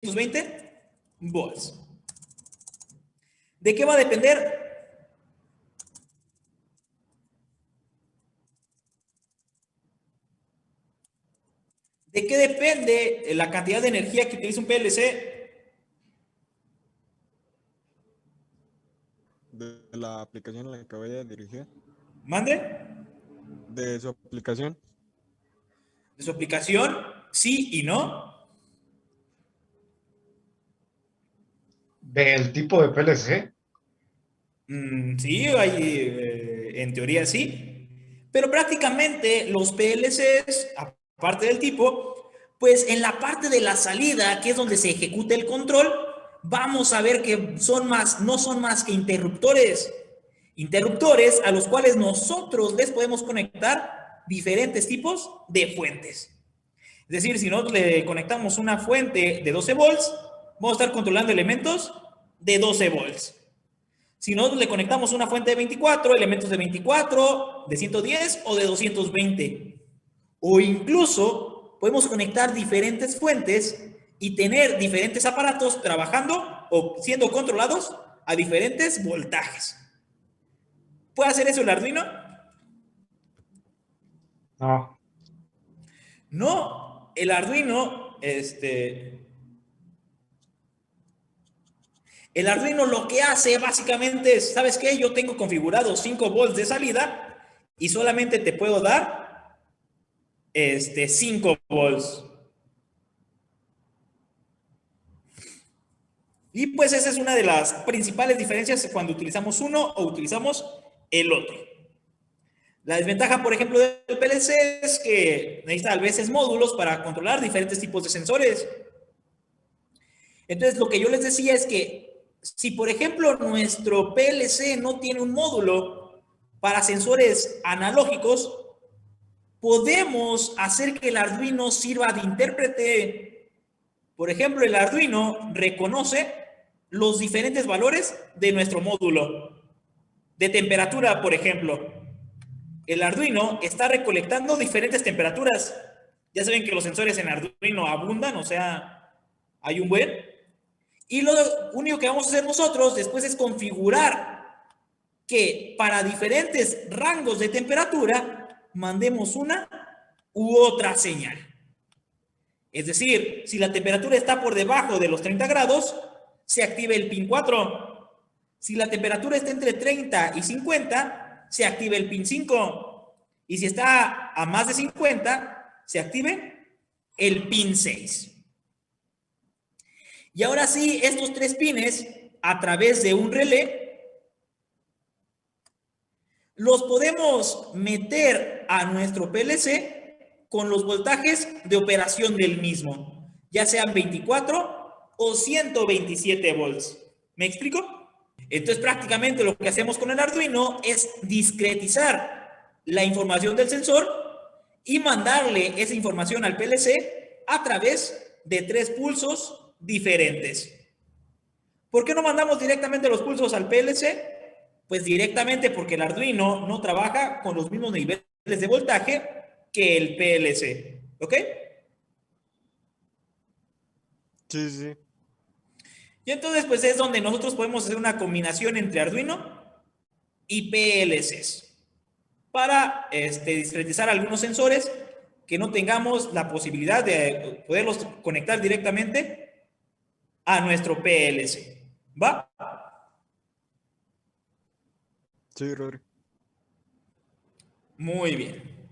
220 volts. ¿De qué va a depender? ¿De qué depende la cantidad de energía que utiliza un PLC? De la aplicación a la que voy a dirigir. ¿Mande? De su aplicación. ¿De su aplicación? Sí y no. ¿Del tipo de PLC? Sí, en teoría sí. Pero prácticamente los PLCs, aparte del tipo, pues en la parte de la salida, que es donde se ejecuta el control, vamos a ver que no son más que interruptores. Interruptores a los cuales nosotros les podemos conectar diferentes tipos de fuentes. Es decir, si nosotros le conectamos una fuente de 12 volts, vamos a estar controlando elementos de 12 volts. Si nosotros le conectamos una fuente de 24, elementos de 24, de 110 o de 220. O incluso podemos conectar diferentes fuentes y tener diferentes aparatos trabajando o siendo controlados a diferentes voltajes. ¿Puede hacer eso el Arduino? No. No, el Arduino, el Arduino lo que hace básicamente es, ¿sabes qué? Yo tengo configurado 5 volts de salida y solamente te puedo dar 5 volts. Y pues esa es una de las principales diferencias cuando utilizamos uno o utilizamos el otro. La desventaja, por ejemplo, del PLC es que necesita a veces módulos para controlar diferentes tipos de sensores. Entonces, lo que yo les decía es que si, por ejemplo, nuestro PLC no tiene un módulo para sensores analógicos, podemos hacer que el Arduino sirva de intérprete. Por ejemplo, el Arduino reconoce los diferentes valores de nuestro módulo. De temperatura, por ejemplo. El Arduino está recolectando diferentes temperaturas. Ya saben que los sensores en Arduino abundan, o sea, hay un buen. Y lo único que vamos a hacer nosotros después es configurar que para diferentes rangos de temperatura mandemos una u otra señal. Es decir, si la temperatura está por debajo de los 30 grados, se active el pin 4. Si la temperatura está entre 30 y 50, se active el pin 5. Y si está a más de 50, se active el pin 6. Y ahora sí, estos 3 pines, a través de un relé, los podemos meter a nuestro PLC con los voltajes de operación del mismo, ya sean 24 o 127 volts. ¿Me explico? Entonces, prácticamente lo que hacemos con el Arduino es discretizar la información del sensor y mandarle esa información al PLC a través de 3 pulsos diferentes. ¿Por qué no mandamos directamente los pulsos al PLC? Pues directamente porque el Arduino no trabaja con los mismos niveles de voltaje que el PLC. ¿Ok? Sí, sí. Y entonces, pues es donde nosotros podemos hacer una combinación entre Arduino y PLCs para discretizar algunos sensores que no tengamos la posibilidad de poderlos conectar directamente a nuestro PLC. ¿Va? Sí, Rodri. Muy bien.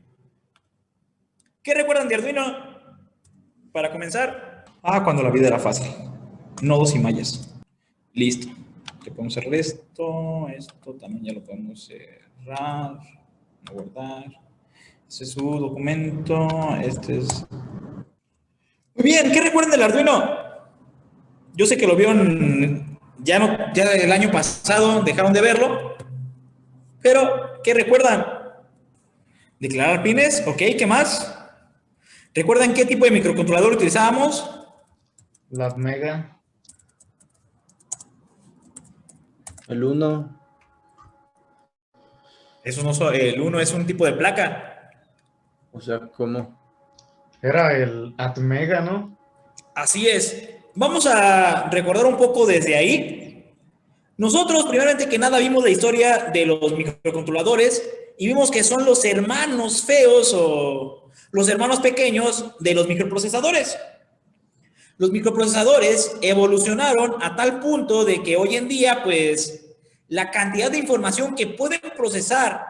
¿Qué recuerdan de Arduino? Para comenzar. Cuando la vida era fácil. Nodos y mallas. Listo. Le podemos cerrar esto. Esto también ya lo podemos cerrar. Guardar. Este es su documento. Este es... Muy bien. ¿Qué recuerdan del Arduino? Yo sé que lo vieron ya el año pasado. Dejaron de verlo. Pero, ¿qué recuerdan? Declarar pines. Ok, ¿qué más? ¿Recuerdan qué tipo de microcontrolador utilizábamos? La Atmega. El 1. Eso no, el 1 es un tipo de placa. O sea, ¿cómo? Era el Atmega, ¿no? Así es. vamos a recordar un poco desde ahí. Nosotros, primeramente que nada, vimos la historia de los microcontroladores y vimos que son los hermanos feos o los hermanos pequeños de los microprocesadores. Los microprocesadores evolucionaron a tal punto de que hoy en día, pues, la cantidad de información que pueden procesar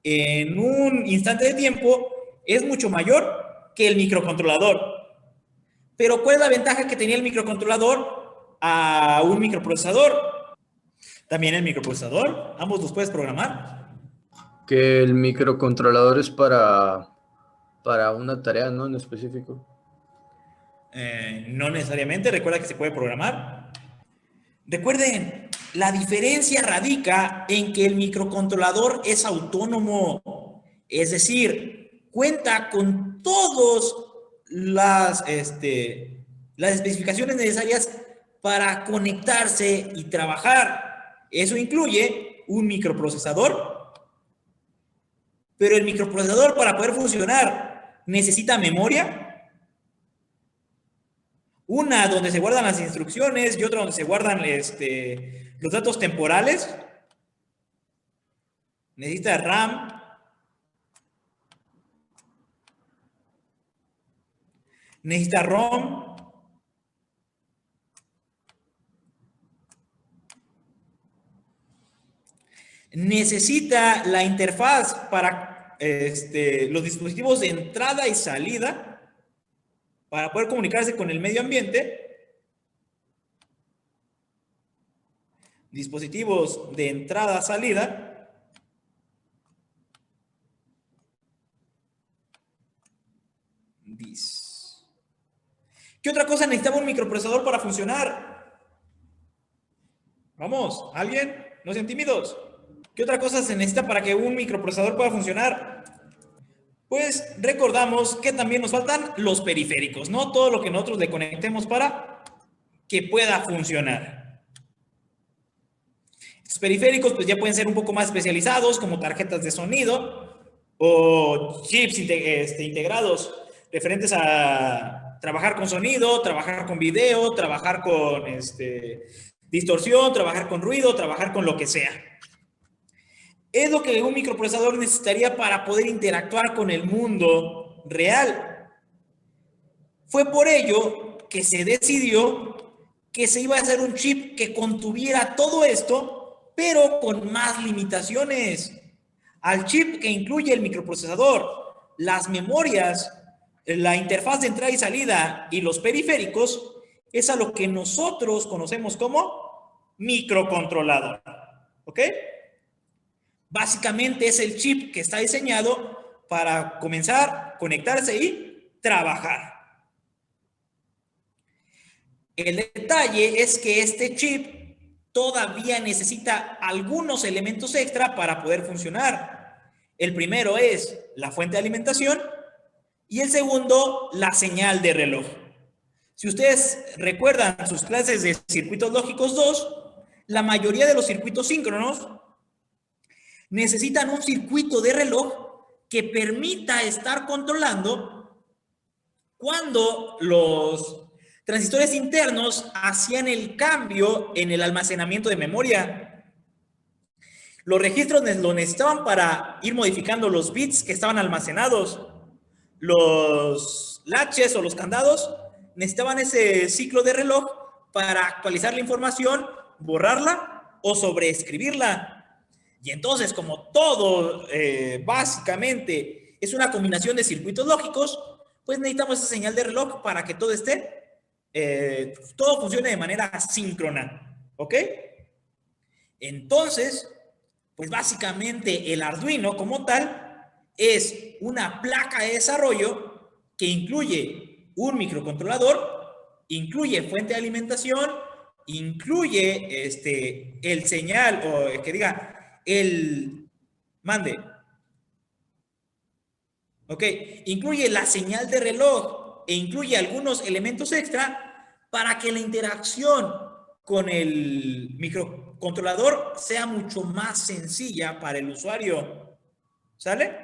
en un instante de tiempo es mucho mayor que el microcontrolador. Pero, ¿cuál es la ventaja que tenía el microcontrolador a un microprocesador? También el microprocesador, ambos los puedes programar. Que el microcontrolador es para una tarea, ¿no? En específico. No necesariamente, recuerda que se puede programar. Recuerden, la diferencia radica en que el microcontrolador es autónomo, es decir, cuenta con todas las especificaciones necesarias para conectarse y trabajar. Eso incluye un microprocesador, pero el microprocesador para poder funcionar necesita memoria, una donde se guardan las instrucciones y otra donde se guardan los datos temporales. Necesita RAM. Necesita ROM. Necesita la interfaz para los dispositivos de entrada y salida para poder comunicarse con el medio ambiente. Dispositivos de entrada, salida. ¿Qué otra cosa necesitaba un microprocesador para funcionar? Vamos, ¿alguien? No sean tímidos. ¿Qué otra cosa se necesita para que un microprocesador pueda funcionar? Pues recordamos que también nos faltan los periféricos, ¿no? Todo lo que nosotros le conectemos para que pueda funcionar. Estos periféricos pues ya pueden ser un poco más especializados, como tarjetas de sonido o chips integrados referentes a trabajar con sonido, trabajar con video, trabajar con distorsión, trabajar con ruido, trabajar con lo que sea. Es lo que un microprocesador necesitaría para poder interactuar con el mundo real. Fue por ello que se decidió que se iba a hacer un chip que contuviera todo esto, pero con más limitaciones. Al chip que incluye el microprocesador, las memorias, la interfaz de entrada y salida y los periféricos, es a lo que nosotros conocemos como microcontrolador. ¿Ok? Básicamente es el chip que está diseñado para comenzar, conectarse y trabajar. El detalle es que este chip todavía necesita algunos elementos extra para poder funcionar. El primero es la fuente de alimentación y el segundo, la señal de reloj. Si ustedes recuerdan sus clases de circuitos lógicos 2, la mayoría de los circuitos síncronos necesitan un circuito de reloj que permita estar controlando cuando los transistores internos hacían el cambio en el almacenamiento de memoria. Los registros lo necesitaban para ir modificando los bits que estaban almacenados. Los latches o los candados necesitaban ese ciclo de reloj para actualizar la información, borrarla o sobreescribirla. Y entonces, como todo básicamente es una combinación de circuitos lógicos, pues necesitamos esa señal de reloj para que todo todo funcione de manera síncrona. ¿Ok? Entonces, pues básicamente el Arduino como tal es una placa de desarrollo que incluye un microcontrolador, incluye fuente de alimentación, incluye el señal o que diga ok, incluye la señal de reloj e incluye algunos elementos extra para que la interacción con el microcontrolador sea mucho más sencilla para el usuario. ¿Sale?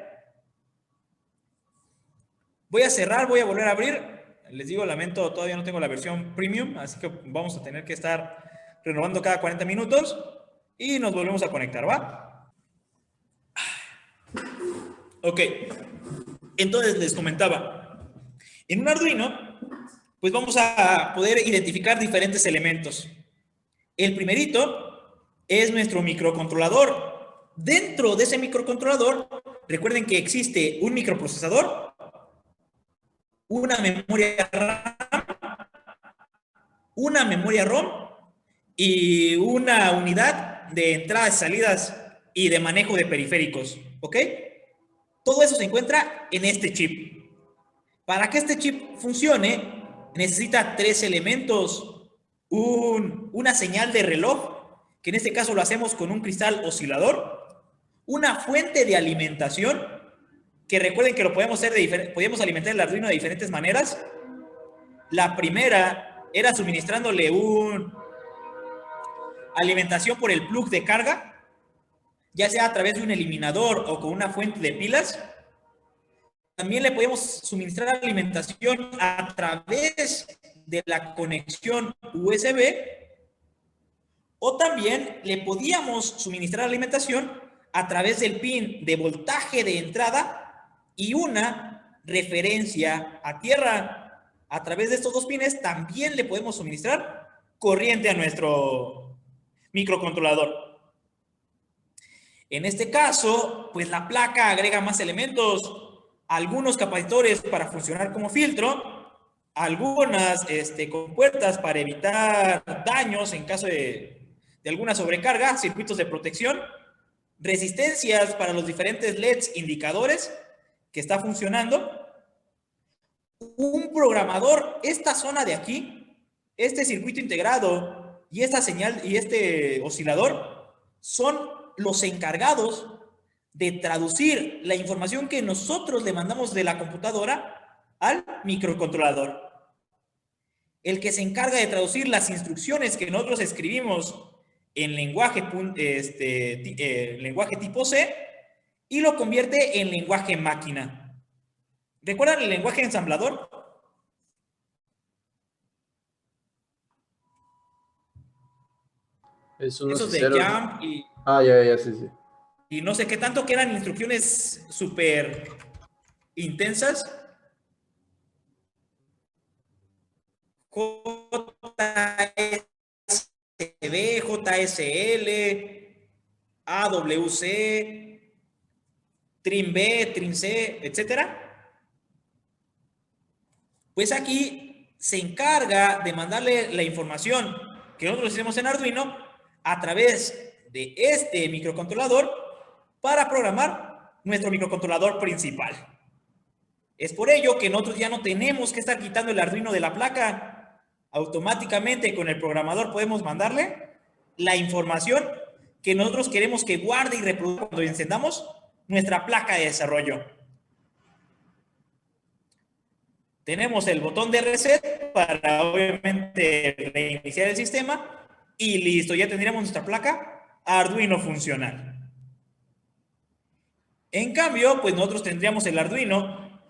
Voy a cerrar, voy a volver a abrir. Les digo, lamento, todavía no tengo la versión premium, así que vamos a tener que estar renovando cada 40 minutos y nos volvemos a conectar, ¿va? Ok, entonces les comentaba, en un Arduino, pues vamos a poder identificar diferentes elementos. El primerito es nuestro microcontrolador. Dentro de ese microcontrolador, recuerden que existe un microprocesador, una memoria RAM, una memoria ROM y una unidad de entradas y salidas y de manejo de periféricos, ¿ok? Todo eso se encuentra en este chip. Para que este chip funcione, necesita 3 elementos. Una señal de reloj, que en este caso lo hacemos con un cristal oscilador. Una fuente de alimentación, que recuerden que lo podemos alimentar el Arduino de diferentes maneras. La primera era suministrándole una alimentación por el plug de carga, ya sea a través de un eliminador o con una fuente de pilas. También le podemos suministrar alimentación a través de la conexión USB, o también le podíamos suministrar alimentación a través del pin de voltaje de entrada y una referencia a tierra. A través de estos 2 pines también le podemos suministrar corriente a nuestro microcontrolador. En este caso, pues la placa agrega más elementos, algunos capacitores para funcionar como filtro, algunas compuertas para evitar daños en caso de alguna sobrecarga, circuitos de protección, resistencias para los diferentes LEDs indicadores que está funcionando, un programador. Esta zona de aquí, este circuito integrado y esta señal y este oscilador son los encargados de traducir la información que nosotros le mandamos de la computadora al microcontrolador. El que se encarga de traducir las instrucciones que nosotros escribimos en lenguaje tipo C y lo convierte en lenguaje máquina. ¿Recuerdan el lenguaje ensamblador? Esos de jump y... ya, sí. Y no sé qué tanto, que eran instrucciones súper intensas. JSB, JSL, AWC, trim B, trim C, etcétera. Pues aquí se encarga de mandarle la información que nosotros hacemos en Arduino a través de este microcontrolador para programar nuestro microcontrolador principal. Es por ello que nosotros ya no tenemos que estar quitando el Arduino de la placa. Automáticamente con el programador podemos mandarle la información que nosotros queremos que guarde y reproduzca cuando encendamos nuestra placa de desarrollo. Tenemos el botón de reset para obviamente reiniciar el sistema y listo, ya tendríamos nuestra placa Arduino funcional. En cambio, pues nosotros tendríamos el Arduino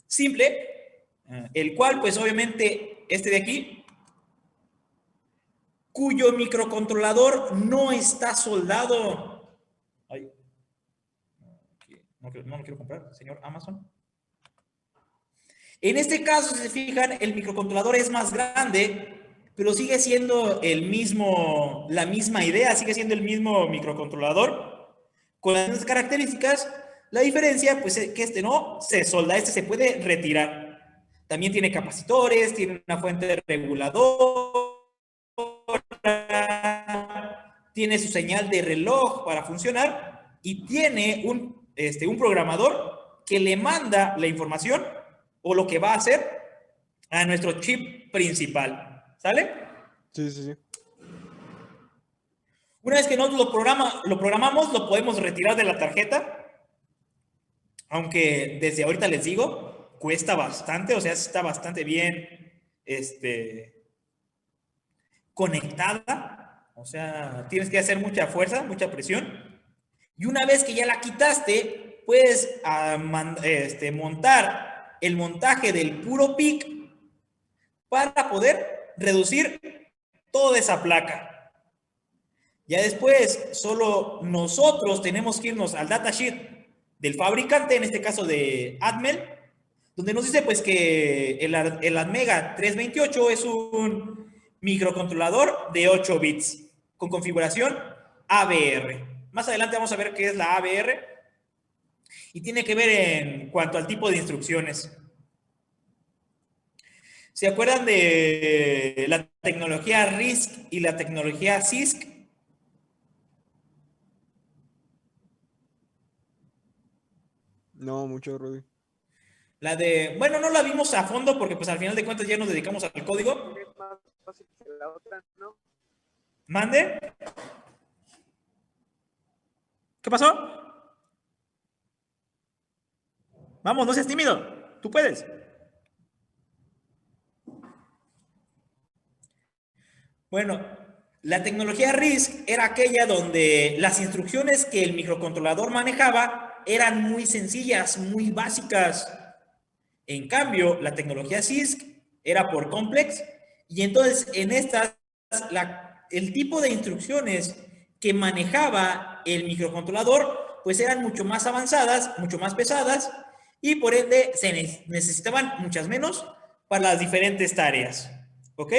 simple, el cual pues obviamente este de aquí, cuyo microcontrolador no está soldado. Ay, no lo quiero comprar, señor Amazon. En este caso, si se fijan, el microcontrolador es más grande, pero sigue siendo la misma idea, sigue siendo el mismo microcontrolador, con las mismas características. La diferencia, pues, es que este no se solda, este se puede retirar. También tiene capacitores, tiene una fuente de regulador, tiene su señal de reloj para funcionar y tiene un programador que le manda la información o lo que va a hacer a nuestro chip principal. ¿Sale? Sí. Una vez que nosotros lo programamos, lo podemos retirar de la tarjeta. Aunque desde ahorita les digo, cuesta bastante, o sea, está bastante bien conectada. O sea, tienes que hacer mucha fuerza, mucha presión. Y una vez que ya la quitaste, puedes montar el montaje del puro PIC para poder reducir toda esa placa. Ya después, solo nosotros tenemos que irnos al datasheet del fabricante, en este caso de Atmel, donde nos dice pues que el Atmega 328 es un microcontrolador de 8 bits con configuración ABR. Más adelante vamos a ver qué es la ABR y tiene que ver en cuanto al tipo de instrucciones. ¿Se acuerdan de la tecnología RISC y la tecnología CISC? No, mucho, Rodri. La de, bueno, no la vimos a fondo porque pues al final de cuentas ya nos dedicamos al código. Es más fácil que la otra, ¿no? ¿Mande? ¿Qué pasó? Vamos, no seas tímido. Tú puedes. Bueno, la tecnología RISC era aquella donde las instrucciones que el microcontrolador manejaba eran muy sencillas, muy básicas. En cambio, la tecnología CISC era por complex y entonces en estas el tipo de instrucciones que manejaba el microcontrolador pues eran mucho más avanzadas, mucho más pesadas y por ende se necesitaban muchas menos para las diferentes tareas. ¿Ok?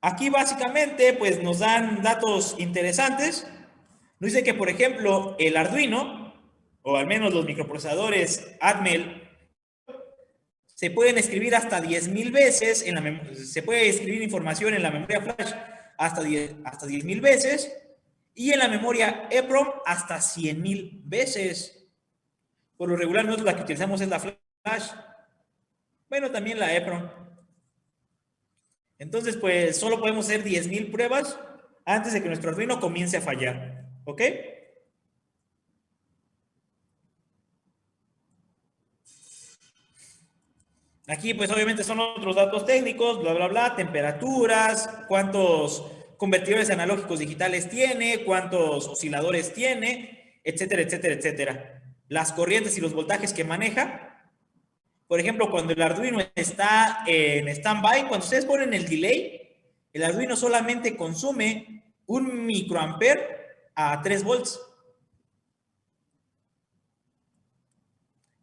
Aquí básicamente pues nos dan datos interesantes. Nos dice que, por ejemplo, el Arduino, o al menos los microprocesadores Atmel, se pueden escribir hasta 10,000 veces, se puede escribir información en la memoria flash hasta 10,000 veces, y en la memoria EEPROM hasta 100,000 veces. Por lo regular nosotros la que utilizamos es la flash, bueno, también la EEPROM. Entonces, pues, solo podemos hacer 10,000 pruebas antes de que nuestro Arduino comience a fallar. ¿Ok? Aquí, pues, obviamente son otros datos técnicos, bla, bla, bla, temperaturas, cuántos convertidores analógicos digitales tiene, cuántos osciladores tiene, etcétera, etcétera, etcétera. Las corrientes y los voltajes que maneja. Por ejemplo, cuando el Arduino está en stand-by, cuando ustedes ponen el delay, el Arduino solamente consume 1 microampere a 3 volts.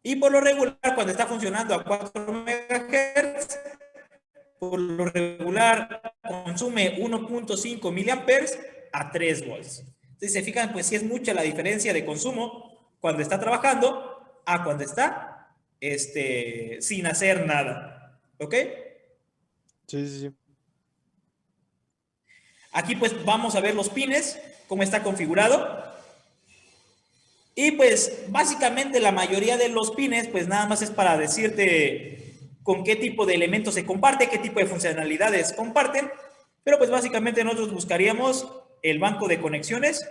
Y por lo regular, cuando está funcionando a 4 MHz, por lo regular consume 1.5 miliamperes a 3 volts. Entonces, se fijan, pues sí es mucha la diferencia de consumo cuando está trabajando a cuando está sin hacer nada. ¿Ok? Sí, sí, sí. Aquí pues vamos a ver los pines, cómo está configurado. Y pues básicamente la mayoría de los pines pues nada más es para decirte con qué tipo de elementos se comparte, qué tipo de funcionalidades comparten. Pero pues básicamente nosotros buscaríamos el banco de conexiones,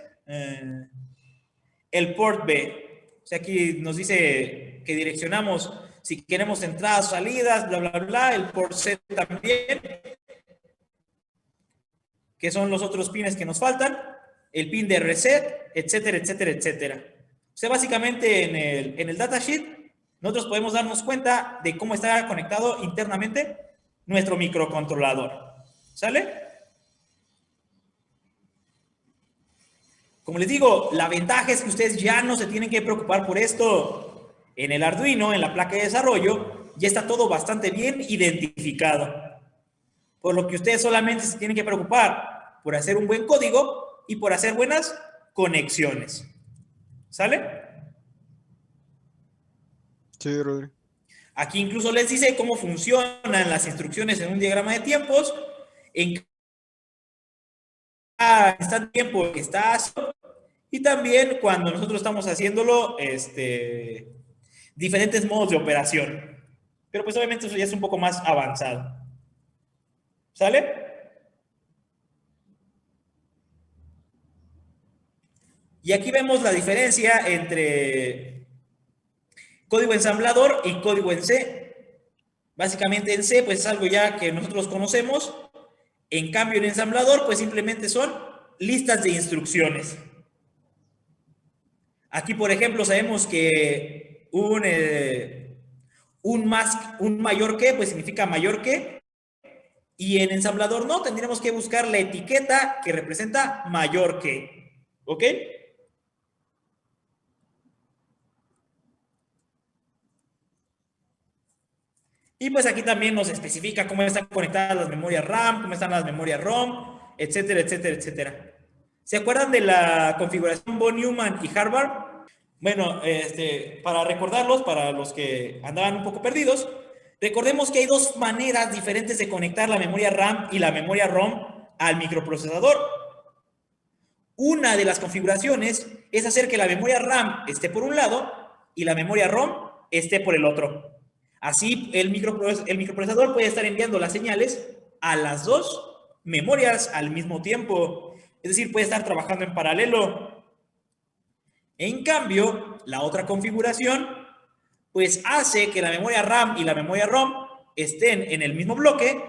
el port B. O sea, aquí nos dice que direccionamos si queremos entradas, salidas, bla, bla, bla, el port C también, que son los otros pines que nos faltan, el pin de reset, etcétera, etcétera, etcétera. O sea, básicamente en el datasheet nosotros podemos darnos cuenta de cómo está conectado internamente nuestro microcontrolador. ¿Sale? Como les digo, la ventaja es que ustedes ya no se tienen que preocupar por esto. En el Arduino, en la placa de desarrollo, ya está todo bastante bien identificado. Por lo que ustedes solamente se tienen que preocupar por hacer un buen código y por hacer buenas conexiones. ¿Sale? Sí, Rodri. Aquí incluso les dice cómo funcionan las instrucciones en un diagrama de tiempos, en cada instante de tiempo que está haciendo, y también cuando nosotros estamos haciéndolo, diferentes modos de operación. Pero pues obviamente eso ya es un poco más avanzado. ¿Sale? Y aquí vemos la diferencia entre código ensamblador y código en C. Básicamente en C pues es algo ya que nosotros conocemos. En cambio en ensamblador pues simplemente son listas de instrucciones. Aquí, por ejemplo, sabemos que un mayor que, pues significa mayor que, y en ensamblador no, tendríamos que buscar la etiqueta que representa mayor que, ¿ok? Y pues aquí también nos especifica cómo están conectadas las memorias RAM, cómo están las memorias ROM, etcétera, etcétera, etcétera. ¿Se acuerdan de la configuración von Neumann y Harvard? Bueno, para recordarlos, para los que andaban un poco perdidos, recordemos que hay dos maneras diferentes de conectar la memoria RAM y la memoria ROM al microprocesador. Una de las configuraciones es hacer que la memoria RAM esté por un lado y la memoria ROM esté por el otro. Así, el microprocesador puede estar enviando las señales a las dos memorias al mismo tiempo. Es decir, puede estar trabajando en paralelo. En cambio, la otra configuración, pues hace que la memoria RAM y la memoria ROM estén en el mismo bloque,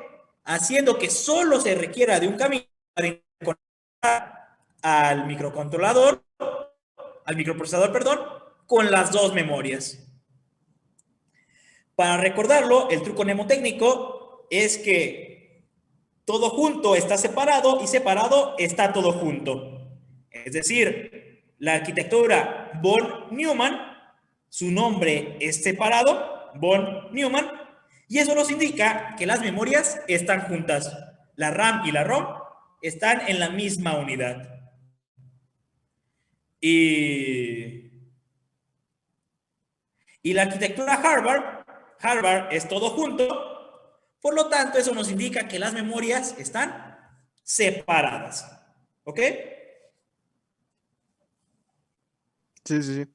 haciendo que solo se requiera de un camino para conectar al microcontrolador, al microprocesador, perdón, con las dos memorias. Para recordarlo, el truco mnemotécnico es que todo junto está separado y separado está todo junto. Es decir, la arquitectura von Neumann, su nombre es separado, von Neumann, y eso nos indica que las memorias están juntas. La RAM y la ROM están en la misma unidad. Y la arquitectura Harvard es todo junto, por lo tanto, eso nos indica que las memorias están separadas. ¿Ok? Sí, sí, sí.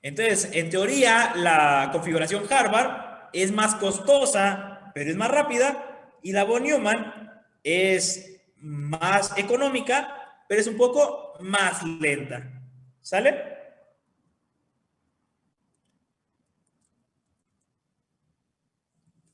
Entonces, en teoría, la configuración Harvard es más costosa, pero es más rápida, y la von Neumann es más económica, pero es un poco más lenta. ¿Sale?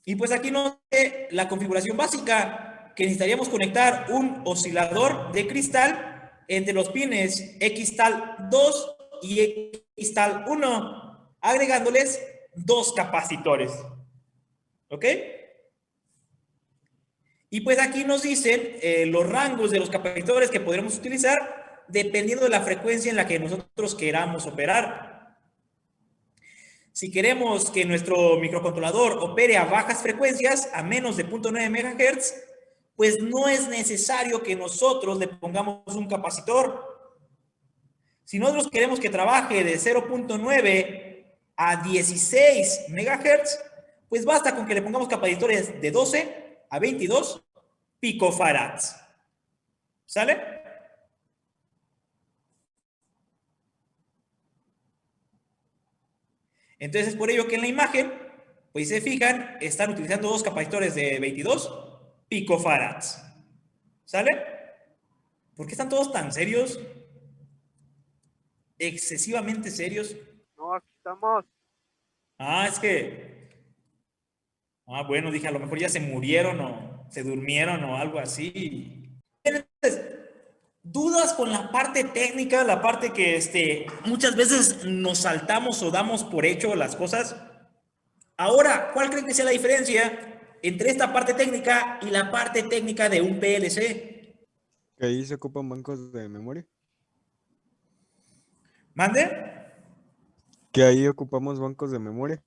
Y pues aquí nos dice la configuración básica, que necesitaríamos conectar un oscilador de cristal entre los pines Xtal 2 y Xtal 1, agregándoles dos capacitores. ¿Ok? Y pues aquí nos dicen los rangos de los capacitores que podremos utilizar dependiendo de la frecuencia en la que nosotros queramos operar. Si queremos que nuestro microcontrolador opere a bajas frecuencias, a menos de 0.9 MHz, pues no es necesario que nosotros le pongamos un capacitor. Si nosotros queremos que trabaje de 0.9 a 16 MHz, pues basta con que le pongamos capacitores de 12 a 22 picofarads. ¿Sale? Entonces, es por ello que en la imagen, pues se fijan, están utilizando dos capacitores de 22 picofarads. ¿Sale? ¿Por qué están todos tan serios? Excesivamente serios. No, aquí estamos. Ah, es que... Ah, bueno, dije, a lo mejor ya se murieron o se durmieron o algo así. Entonces, dudas con la parte técnica, la parte que muchas veces nos saltamos o damos por hecho las cosas. Ahora, ¿cuál creen que sea la diferencia entre esta parte técnica y la parte técnica de un PLC? Que ahí se ocupan bancos de memoria. ¿Mande? Que ahí ocupamos bancos de memoria.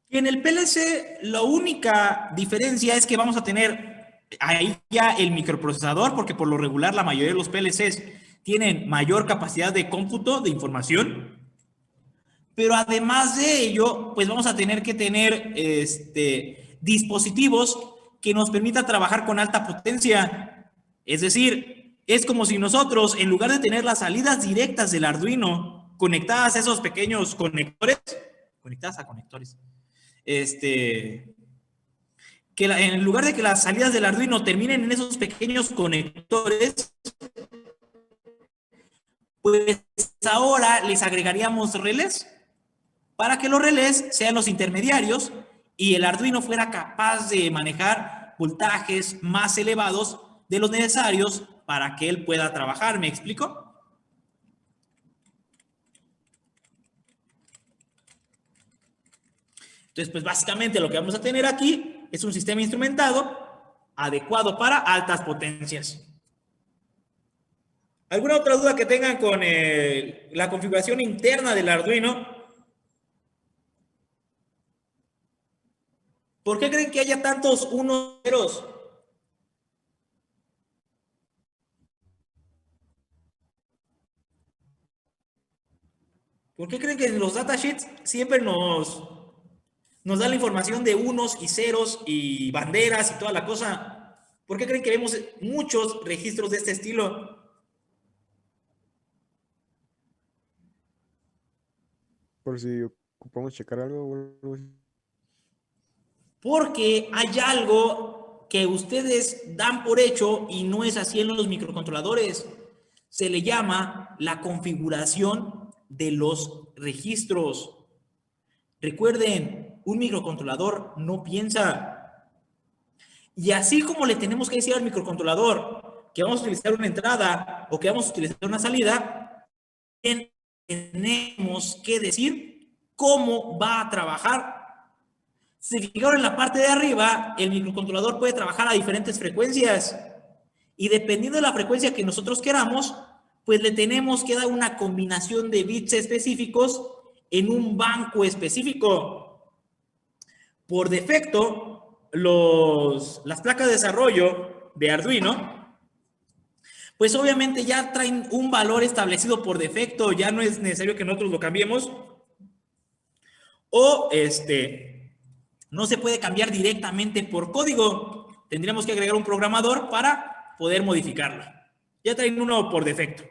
En el PLC, la única diferencia es que vamos a tener ahí ya el microprocesador, porque por lo regular la mayoría de los PLCs tienen mayor capacidad de cómputo de información. Pero además de ello, pues vamos a tener que tener dispositivos que nos permitan trabajar con alta potencia. Es decir, es como si nosotros, en lugar de tener las salidas directas del Arduino conectadas a esos pequeños conectores, conectadas a conectores, en lugar de que las salidas del Arduino terminen en esos pequeños conectores, pues ahora les agregaríamos relés para que los relés sean los intermediarios y el Arduino fuera capaz de manejar voltajes más elevados de los necesarios para que él pueda trabajar. ¿Me explico? Entonces, pues básicamente lo que vamos a tener aquí es un sistema instrumentado adecuado para altas potencias. ¿Alguna otra duda que tengan con la configuración interna del Arduino? ¿Por qué creen que haya tantos unos ceros? ¿Por qué creen que en los datasheets siempre nos da la información de unos y ceros y banderas y toda la cosa? ¿Por qué creen que vemos muchos registros de este estilo? Por si ocupamos checar algo o algo así. Porque hay algo que ustedes dan por hecho y no es así en los microcontroladores. Se le llama la configuración de los registros. Recuerden, un microcontrolador no piensa. Y así como le tenemos que decir al microcontrolador que vamos a utilizar una entrada o que vamos a utilizar una salida, tenemos que decir cómo va a trabajar. Si fijaron en la parte de arriba, el microcontrolador puede trabajar a diferentes frecuencias. Y dependiendo de la frecuencia que nosotros queramos, pues le tenemos que dar una combinación de bits específicos en un banco específico. Por defecto, las placas de desarrollo de Arduino, pues obviamente ya traen un valor establecido por defecto, ya no es necesario que nosotros lo cambiemos. O no se puede cambiar directamente por código. Tendríamos que agregar un programador para poder modificarlo. Ya traen uno por defecto.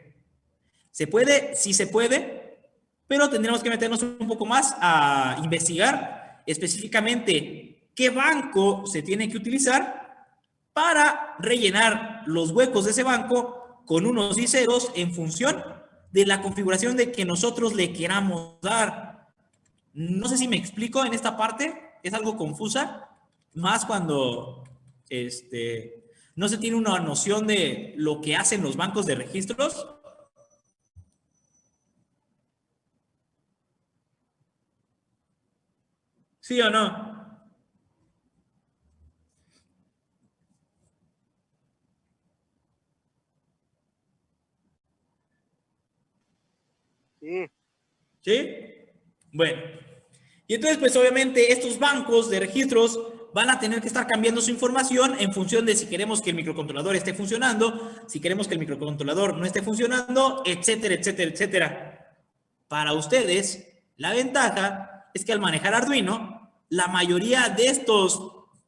¿Se puede? Sí se puede, pero tendremos que meternos un poco más a investigar específicamente qué banco se tiene que utilizar para rellenar los huecos de ese banco con unos y ceros en función de la configuración de que nosotros le queramos dar. No sé si me explico en esta parte. Es algo confusa, más cuando no se tiene una noción de lo que hacen los bancos de registros. ¿Sí o no? Sí. ¿Sí? Bueno. Y entonces, pues obviamente estos bancos de registros van a tener que estar cambiando su información en función de si queremos que el microcontrolador esté funcionando, si queremos que el microcontrolador no esté funcionando, etcétera, etcétera, etcétera. Para ustedes, la ventaja es que al manejar Arduino, la mayoría de estos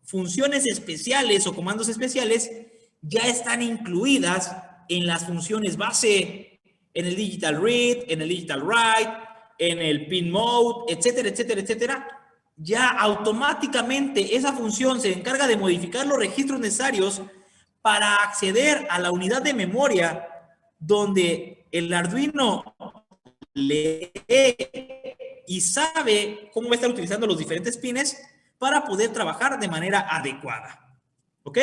funciones especiales o comandos especiales ya están incluidas en las funciones base, en el digital read, en el digital write, en el pin mode, etcétera, etcétera, etcétera. Ya automáticamente esa función se encarga de modificar los registros necesarios para acceder a la unidad de memoria donde el Arduino lee y sabe cómo va a estar utilizando los diferentes pines para poder trabajar de manera adecuada. ¿Ok?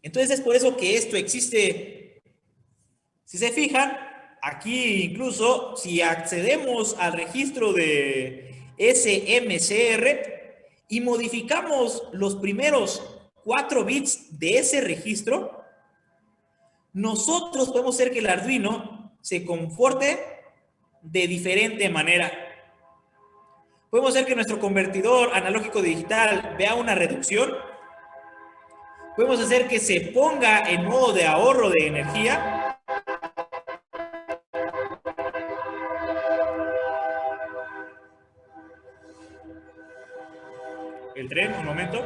Entonces es por eso que esto existe. Si se fijan, aquí incluso si accedemos al registro de SMCR y modificamos los primeros 4 bits de ese registro, nosotros podemos hacer que el Arduino se comporte de diferente manera. Podemos hacer que nuestro convertidor analógico digital vea una reducción. Podemos hacer que se ponga en modo de ahorro de energía. El tren, un momento.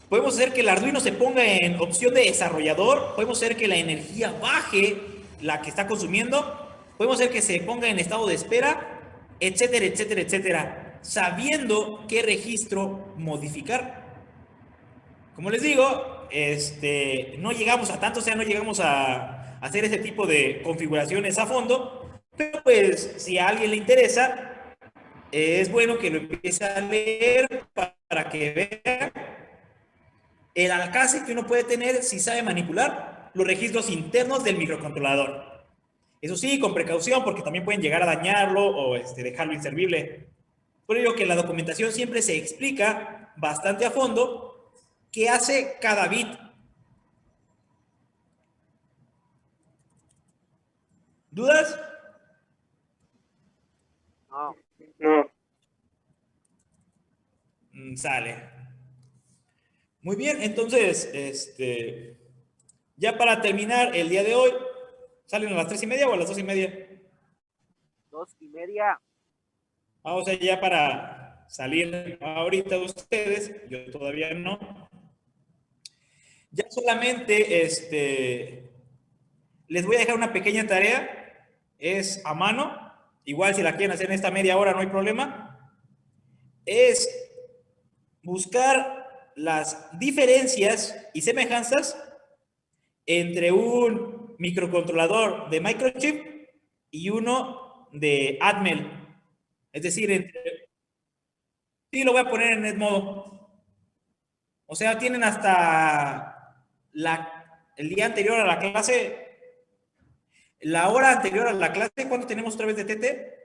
Podemos hacer que el Arduino se ponga en opción de desarrollador. Podemos hacer que la energía baje, la que está consumiendo. Podemos hacer que se ponga en estado de espera, etcétera, etcétera, etcétera. Sabiendo qué registro modificar. Como les digo, no llegamos a tanto, o sea, no llegamos a hacer ese tipo de configuraciones a fondo. Pero pues, si a alguien le interesa, es bueno que lo empiece a leer para que vean el alcance que uno puede tener si sabe manipular los registros internos del microcontrolador. Eso sí, con precaución, porque también pueden llegar a dañarlo o dejarlo inservible. Por ello que en la documentación siempre se explica bastante a fondo qué hace cada bit. ¿Dudas? No. No. Sale. Muy bien, entonces, ya para terminar el día de hoy, ¿salen a las 3:30 o a las 2:30? 2:30. Vamos a ya para salir ahorita ustedes, yo todavía no. Ya solamente, les voy a dejar una pequeña tarea, es a mano, igual si la quieren hacer en esta media hora no hay problema, es buscar las diferencias y semejanzas entre un microcontrolador de Microchip y uno de Atmel. Es decir, sí lo voy a poner en Edmodo. O sea, tienen hasta el día anterior a la clase, la hora anterior a la clase. ¿Cuándo tenemos otra vez de TT?